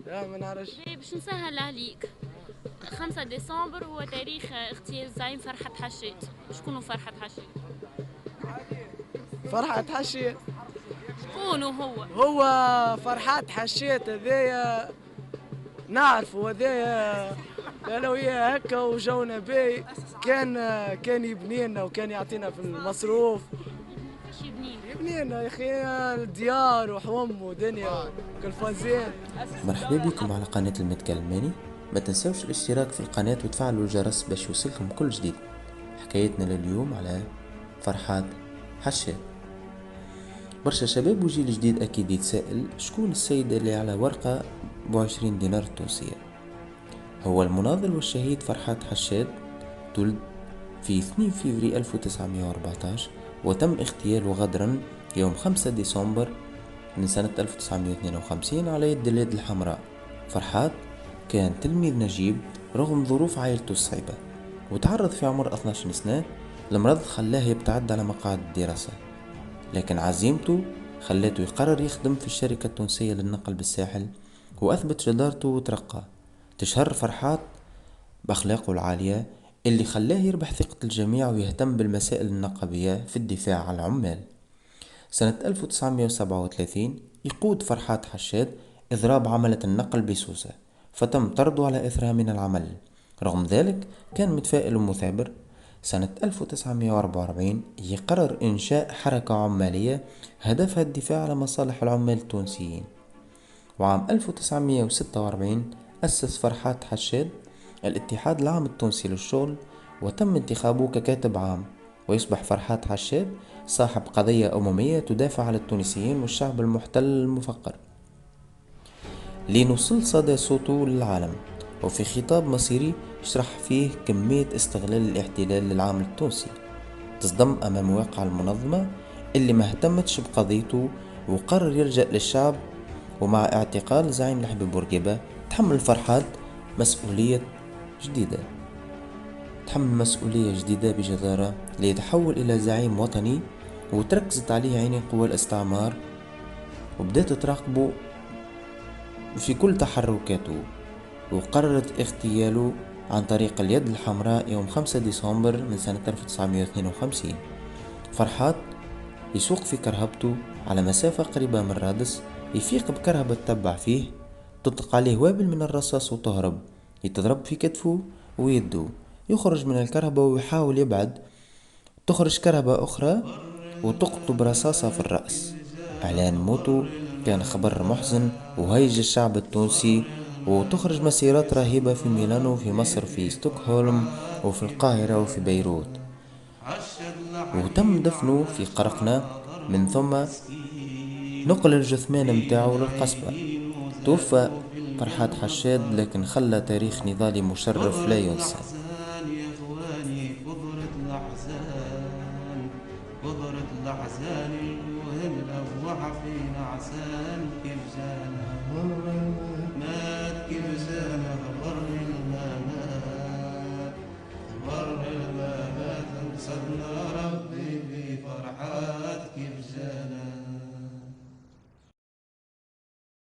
لا ما نعرفش. باش نسهل عليك، 5 ديسمبر هو تاريخ اغتيال الزعيم فرحة حشيت. شكون فرحة حشيت؟ فرحات حشيت. شكون هو؟ هو فرحات حشيت هذايا نعرفوا هذايا. انا وياه هكا وجونا بي. كان يبني لنا وكان يعطينا في المصروف. كيفاش يبني؟ يبني لنا يا اخي الديار وحوم ودنيا كالفازين. مرحبا بكم على قناة المتكلماني. ما تنسوش الاشتراك في القناة وتفعلوا الجرس باش يوصلكم كل جديد. حكايتنا لليوم على فرحات حشاد. برشا شباب وجيل جديد أكيد يتساءل شكون السيد اللي على ورقة ب20 دينار تونسية. هو المناضل والشهيد فرحات حشاد. تولد في 2 فيفري 1914 وتم اغتياله غدرا يوم 5 ديسمبر من سنة 1952 على يد اليد الحمراء. فرحات كان تلميذ نجيب رغم ظروف عائلته الصعبة، وتعرض في عمر 12 سنة المرض خلاه يبتعد على مقاعد الدراسة، لكن عزيمته خلاته يقرر يخدم في الشركة التونسية للنقل بالساحل، وأثبت جدارته وترقى. تشهر فرحات بأخلاقه العالية اللي خلاه يربح ثقة الجميع ويهتم بالمسائل النقابية في الدفاع عن العمال. سنة 1937 يقود فرحات حشاد إضراب عملة النقل بسوسة، فتم طرده على إثرها من العمل. رغم ذلك كان متفائل ومثابر. سنة 1944 يقرر إنشاء حركة عمالية هدفها الدفاع على مصالح العمال التونسيين. وعام 1946 أسس فرحات حشاد الاتحاد العام التونسي للشغل، وتم انتخابه ككاتب عام، ويصبح فرحات حشاد صاحب قضية أممية تدافع على التونسيين والشعب المحتل المفقر، لنوصل صدى صوته للعالم. وفي خطاب مصيري يشرح فيه كمية استغلال الاحتلال للعامل التونسي، تصدم أمام واقع المنظمة اللي ما اهتمتش بقضيته، وقرر يلجأ للشعب. ومع اعتقال زعيم الحبيب بورقيبة تحمل فرحات مسؤولية جديدة تحمل مسؤولية جديدة بجدارة ليتحول إلى زعيم وطني، وتركزت عليه عيني قوى الاستعمار وبدأت تراقبه في كل تحركاته، وقررت اغتياله عن طريق اليد الحمراء يوم 5 ديسمبر من سنة 1952. فرحات يسوق في كرهبته على مسافة قريبة من رادس، يفيق بكرهبة تتبع فيه، تطلق عليه وابل من الرصاص وتهرب، يتضرب في كتفه ويده، يخرج من الكرهبة ويحاول يبعد، تخرج كرهبة أخرى وتقطب رصاصة في الرأس. إعلان موته كان خبر محزن وهيج الشعب التونسي، وتخرج مسيرات رهيبة في ميلانو، في مصر، في ستوكهولم، وفي القاهرة، وفي بيروت، وتم دفنه في قرقنة. من ثم نقل الجثمان متاعه للقصبة. توفى فرحات حشاد لكن خلى تاريخ نضالي مشرف لا ينسى. قدرة الأحزان الوهن الأفوح فينا عسان كيف زانا مات كيف زانا